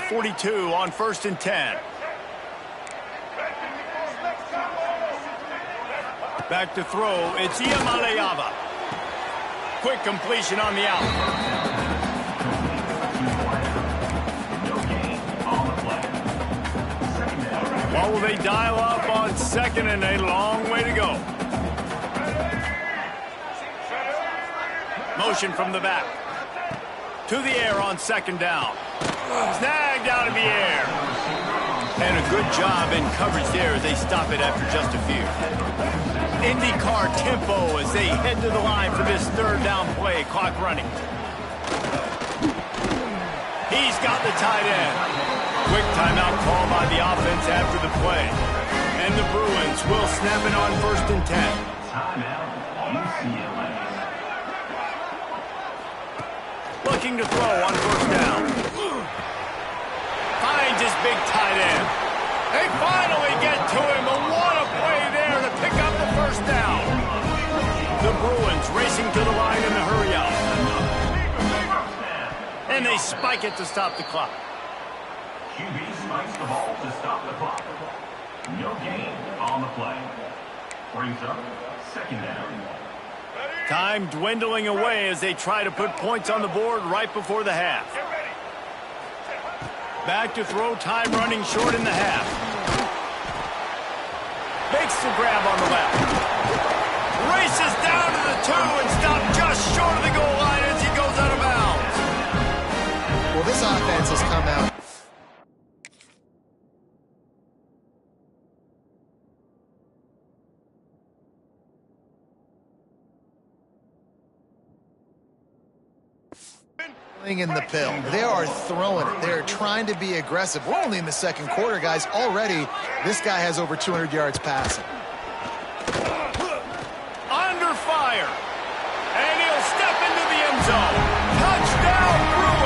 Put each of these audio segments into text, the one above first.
42 on 1st and 10. Back to throw, it's Iamaleava. Quick completion on the out. What will they dial up on 2nd and a long way to go? Motion from the back. To the air on 2nd down. Snagged out of the air. And a good job in coverage there as they stop it after just a few. IndyCar tempo as they head to the line for this 3rd down play. Clock running. He's got the tight end. Quick timeout call by the offense after the play. And the Bruins will snap it on 1st and 10. Timeout, UCLA. Looking to throw on 1st down. Finds his big tight end. They finally get to him, but what a play there to pick up the 1st down. The Bruins racing to the line in the hurry out. And they spike it to stop the clock. QB spikes the ball to stop the clock. No gain on the play. Brings up 2nd down. Time dwindling away as they try to put points on the board right before the half. Back to throw, time running short in the half. Makes the grab on the left. Races down to the 2 and stopped just short of the goal line as he goes out of bounds. Well, this offense has come out. In the pill. They are throwing it. They're trying to be aggressive. We're only in the 2nd quarter, guys. Already, this guy has over 200 yards passing. Under fire. And he'll step into the end zone. Touchdown, Bruins.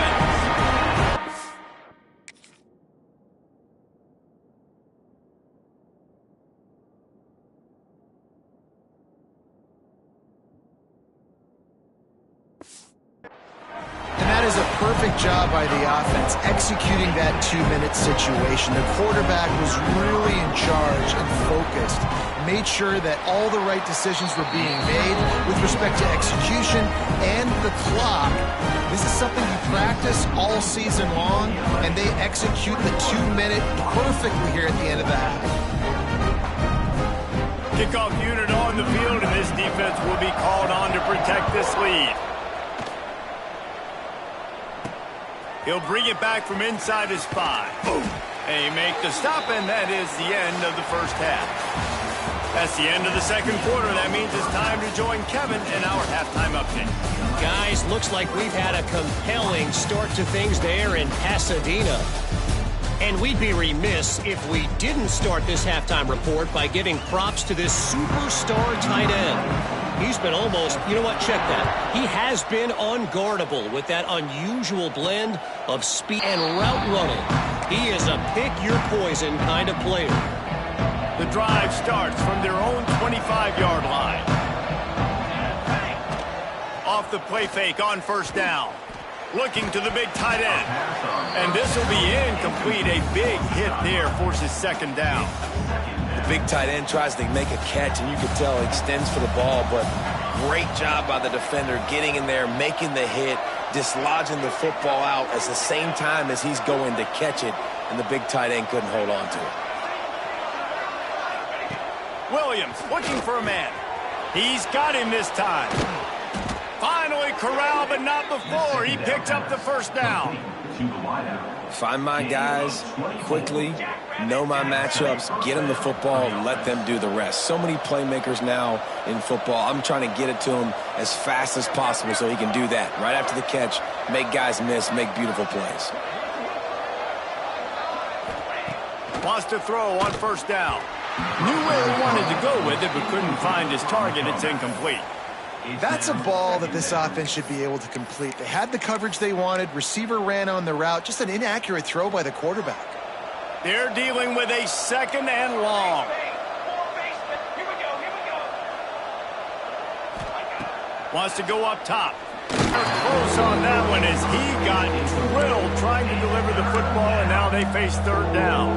That is a perfect job by the offense executing that 2-minute situation. The quarterback was really in charge and focused, made sure that all the right decisions were being made with respect to execution and the clock. This is something you practice all season long, and they execute the 2-minute perfectly here at the end of the half. Kickoff unit on the field, and this defense will be called on to protect this lead. He'll bring it back from inside his 5. They make the stop, and that is the end of the 1st half. That's the end of the 2nd quarter. That means it's time to join Kevin in our halftime update. Guys, looks like we've had a compelling start to things there in Pasadena. And we'd be remiss if we didn't start this halftime report by giving props to this superstar tight end. He's been almost, you know what, check that. He has been unguardable with that unusual blend of speed and route running. He is a pick-your-poison kind of player. The drive starts from their own 25-yard line. Off the play fake on 1st down. Looking to the big tight end. And this will be incomplete. A big hit there forces 2nd down. The big tight end tries to make a catch, and you can tell he extends for the ball, but great job by the defender getting in there, making the hit, dislodging the football out at the same time as he's going to catch it, and the big tight end couldn't hold on to it. Williams looking for a man. He's got him this time. Finally corralled, but not before. He picks up the 1st down. Find my guys quickly, know my matchups, get them the football, and let them do the rest. So many playmakers now in football. I'm trying to get it to him as fast as possible so he can do that. Right after the catch, make guys miss, make beautiful plays. Wants to throw on 1st down. Knew where he wanted to go with it, but couldn't find his target. It's incomplete. That's a ball that this offense should be able to complete. They had the coverage they wanted. Receiver ran on the route. Just an inaccurate throw by the quarterback. They're dealing with a 2nd and long. Wants to go up top. They're close on that one as he got drilled trying to deliver the football, and now they face third down.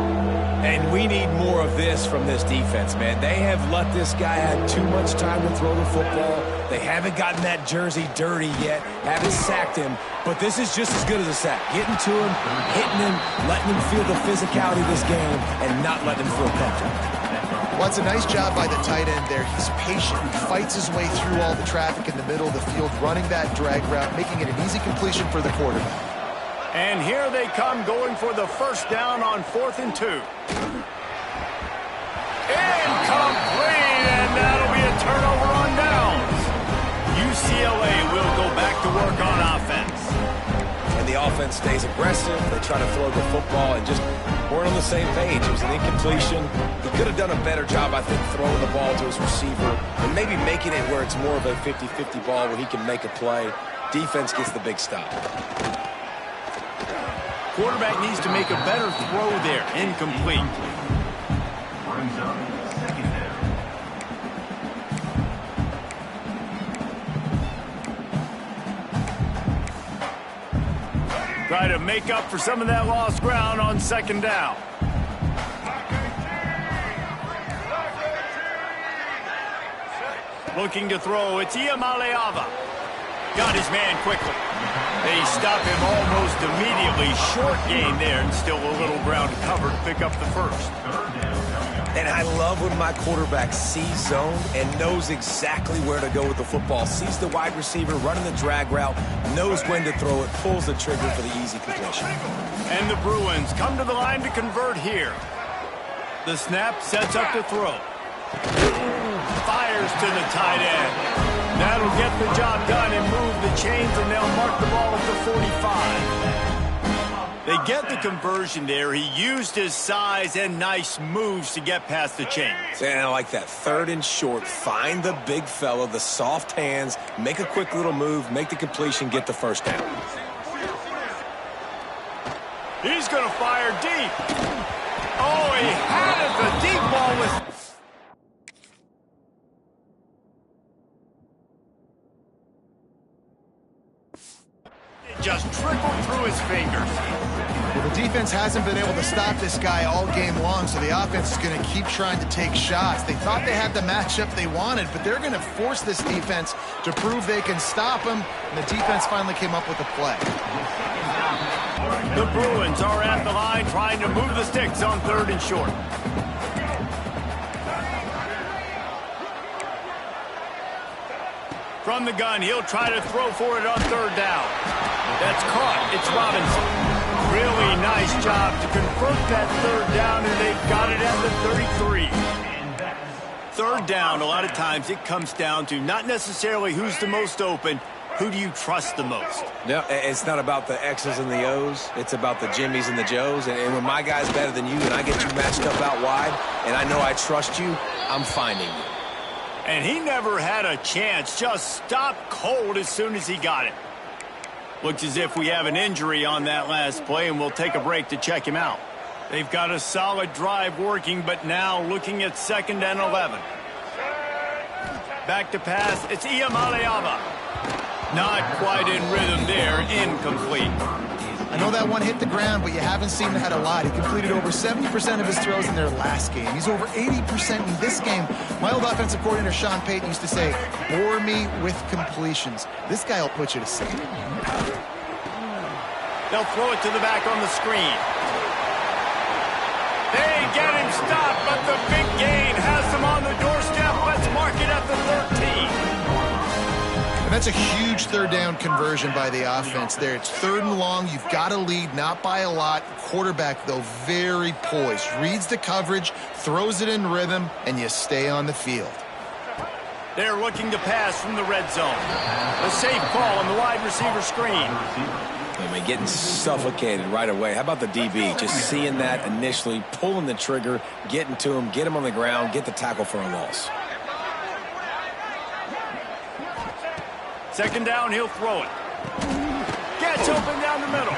And we need more of this from this defense, man. They have let this guy have too much time to throw the football. They haven't gotten that jersey dirty yet, haven't sacked him, but this is just as good as a sack. Getting to him, hitting him, letting him feel the physicality of this game, and not letting him feel comfortable. Well, it's a nice job by the tight end there. He's patient. He fights his way through all the traffic in the middle of the field, running that drag route, making it an easy completion for the quarterback. And here they come, going for the first down on 4th and 2. Incomplete, and that'll be a turnover on downs. UCLA will go back to work on offense. And the offense stays aggressive. They try to throw the football and just weren't on the same page. It was an incompletion. He could have done a better job, I think, throwing the ball to his receiver and maybe making it where it's more of a 50-50 ball where he can make a play. Defense gets the big stop. Quarterback needs to make a better throw there. Incomplete. Brings up second down. Try to make up for some of that lost ground on 2nd down. Looking to throw, it's Iamaleava. Got his man quickly. They stop him almost immediately. Short gain there, and still a little ground to cover to pick up the first. And I love when my quarterback sees zone and knows exactly where to go with the football. Sees the wide receiver running the drag route, knows when to throw it, pulls the trigger for the easy completion. And the Bruins come to the line to convert here. The snap sets up to throw. Fires to the tight end. That'll get the job done and move the chains, and they'll mark the ball at the 45. They get the conversion there. He used his size and nice moves to get past the chains. And I like that. 3rd and short. Find the big fella, the soft hands, make a quick little move, make the completion, get the first down. He's going to fire deep. Oh, he had it. The deep ball was... just trickled through his fingers. Well, the defense hasn't been able to stop this guy all game long, so the offense is going to keep trying to take shots. They thought they had the matchup they wanted, but they're going to force this defense to prove they can stop him, and the defense finally came up with a play. The Bruins are at the line trying to move the sticks on 3rd and short. From the gun, he'll try to throw for it on 3rd down. That's caught. It's Robinson. Really nice job to convert that 3rd down, and they've got it at the 33. 3rd down, a lot of times it comes down to not necessarily who's the most open, who do you trust the most? No, it's not about the X's and the O's. It's about the Jimmys and the Joes. And when my guy's better than you and I get you matched up out wide and I know I trust you, I'm finding you. And he never had a chance. Just stopped cold as soon as he got it. Looks as if we have an injury on that last play, and we'll take a break to check him out. They've got a solid drive working, but now looking at 2nd and 11. Back to pass. It's Iamaleava. Not quite in rhythm there. Incomplete. I know that one hit the ground, but you haven't seen that a lot. He completed over 70% of his throws in their last game. He's over 80% in this game. My old offensive coordinator, Sean Payton, used to say, bore me with completions. This guy will put you to sleep. They'll throw it to the back on the screen. They get him stopped, but the big gain has him on the doorstep. Let's mark it at the 13. And that's a huge 3rd down conversion by the offense there. It's 3rd and long. You've got to lead, not by a lot. Quarterback, though, very poised. Reads the coverage, throws it in rhythm, and you stay on the field. They're looking to pass from the red zone. A safe call on the wide receiver screen. I mean, getting suffocated right away. How about the DB? Just seeing that initially, pulling the trigger, getting to him, get him on the ground, get the tackle for a loss. 2nd down, he'll throw it. Gets open down the middle.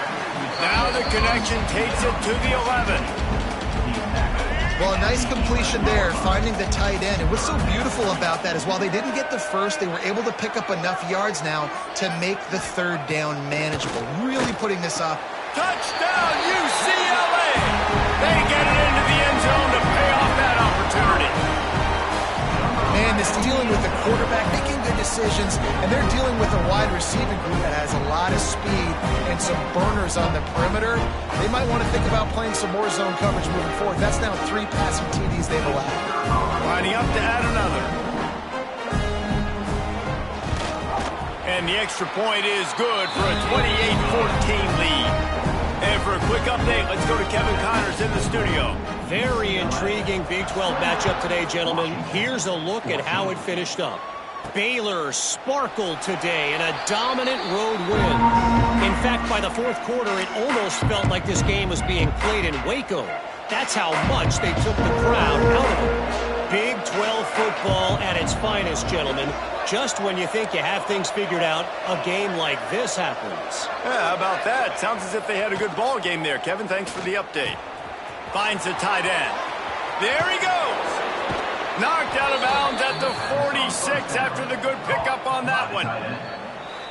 Now the connection takes it to the 11. Well, a nice completion there, finding the tight end. And what's so beautiful about that is while they didn't get the first, they were able to pick up enough yards now to make the 3rd down manageable. Really putting this up. Touchdown, UCLA! quarterback, making good decisions, and they're dealing with a wide receiving group that has a lot of speed and some burners on the perimeter. They might want to think about playing some more zone coverage moving forward. That's now 3 passing TDs they've allowed. Lining up to add another. And the extra point is good for a 28-14 lead. And for a quick update, let's go to Kevin Connors in the studio. Very intriguing Big 12 matchup today, gentlemen. Here's a look at how it finished up. Baylor sparkled today in a dominant road win. In fact, by the fourth quarter, it almost felt like this game was being played in Waco. That's how much they took the crowd out of it. Big 12 football at its finest, gentlemen. Just when you think you have things figured out, a game like this happens. Yeah, how about that? Sounds as if they had a good ball game there. Kevin, thanks for the update. Finds the tight end. There he goes. Knocked out of bounds at the 46 after the good pickup on that one.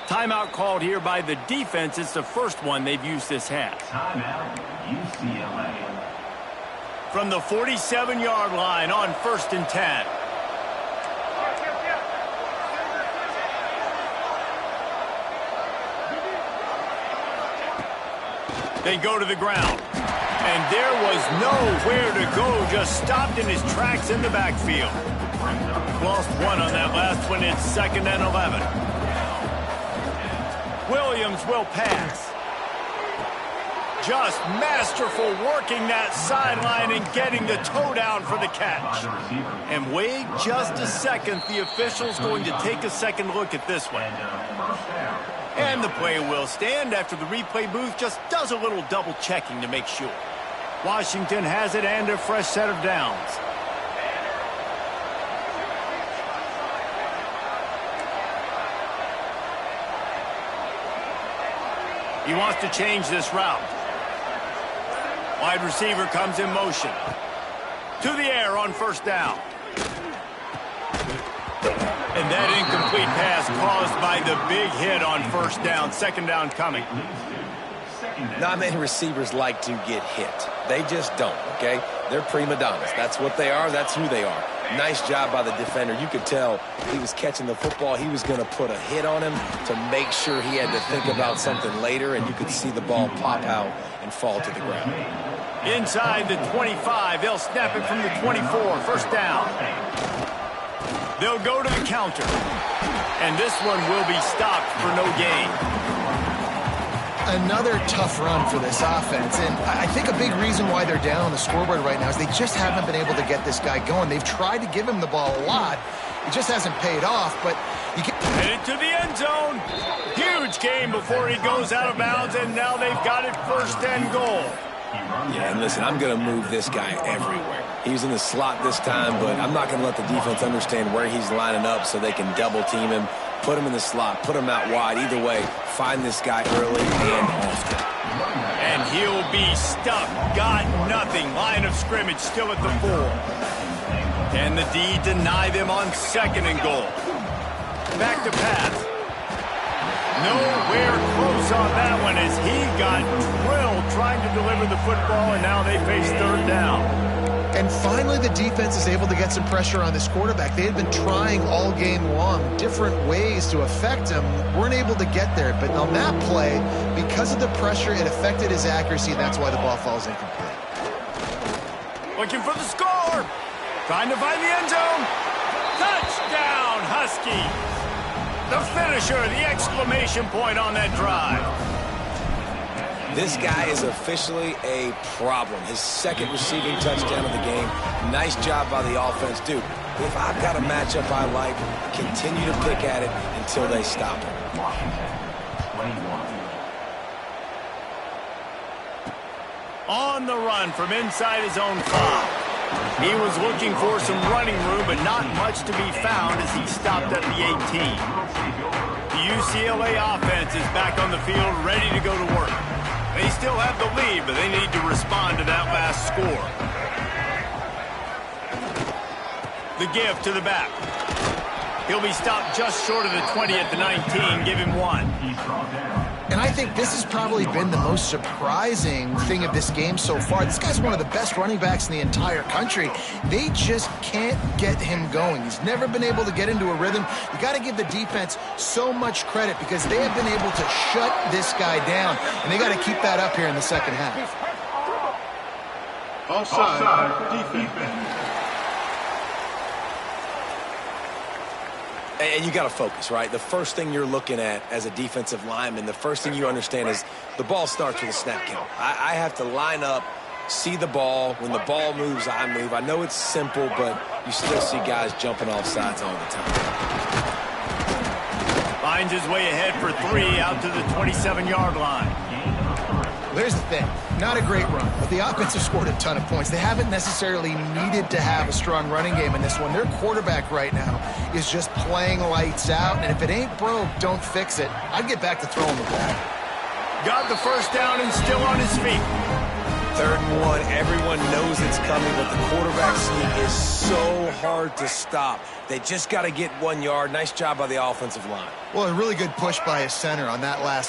Timeout called here by the defense. It's the first one they've used this half. Timeout, UCLA. From the 47-yard line on 1st and 10. They go to the ground. And there was nowhere to go. Just stopped in his tracks in the backfield. Lost one on that last one. It's 2nd and 11. Williams will pass. Just masterful working that sideline and getting the toe down for the catch. And wait just a second. The official's going to take a second look at this one. And the play will stand after the replay booth just does a little double checking to make sure. Washington has it and a fresh set of downs. He wants to change this route. Wide receiver comes in motion. To the air on 1st down. And that incomplete pass caused by the big hit on 1st down. 2nd down coming. Not many receivers like to get hit. They just don't, okay? They're prima donnas. That's what they are. That's who they are. Nice job by the defender. You could tell he was catching the football. He was going to put a hit on him to make sure he had to think about something later, and you could see the ball pop out and fall to the ground. Inside the 25, they'll snap it from the 24. 1st down. They'll go to the counter. And this one will be stopped for no gain. Another tough run for this offense, and I think a big reason why they're down on the scoreboard right now is they just haven't been able to get this guy going. They've tried to give him the ball a lot. It just hasn't paid off, but you get... Headed to the end zone. Huge game before he goes out of bounds, and now they've got it 1st and goal. Yeah, and listen, I'm going to move this guy everywhere. He's in the slot this time, but I'm not going to let the defense understand where he's lining up so they can double team him, put him in the slot, put him out wide. Either way, find this guy early and often. And he'll be stuck. Got nothing. Line of scrimmage still at the 4. Can the D deny them on 2nd and goal? Back to pass. Nowhere close on that one as he got drilled trying to deliver the football, and now they face 3rd down. And finally, the defense is able to get some pressure on this quarterback. They had been trying all game long different ways to affect him. Weren't able to get there. But on that play, because of the pressure, it affected his accuracy, and that's why the ball falls incomplete. Looking for the score. Trying to find the end zone. Touchdown, Huskies. The finisher, the exclamation point on that drive. This guy is officially a problem. His 2nd receiving touchdown of the game. Nice job by the offense. Dude, if I've got a matchup I like, continue to pick at it until they stop him. On the run from inside his own 5. He was looking for some running room, but not much to be found as he stopped at the 18. The UCLA offense is back on the field, ready to go to work. They still have the lead, but they need to respond to that last score. The give to the back. He'll be stopped just short of the 20 at the 19. Give him 1. He's brought down. And I think this has probably been the most surprising thing of this game so far. This guy's one of the best running backs in the entire country. They just can't get him going. He's never been able to get into a rhythm. You got to give the defense so much credit because they have been able to shut this guy down, and they got to keep that up here in the second half. Offside, defense. And you got to focus, right? The first thing you're looking at as a defensive lineman, the first thing you understand is the ball starts with a snap count. I have to line up, see the ball. When the ball moves, I move. I know it's simple, but you still see guys jumping off sides all the time. Finds his way ahead for 3 out to the 27-yard line. There's the thing. Not a great run, but the offense has scored a ton of points. They haven't necessarily needed to have a strong running game in this one. Their quarterback right now is just playing lights out, and if it ain't broke, don't fix it. I'd get back to throwing the ball. Got the first down and still on his feet. 3rd and 1, everyone knows it's coming, but the quarterback sneak is so hard to stop. They just got to get 1 yard. Nice job by the offensive line. Well, a really good push by his center on that last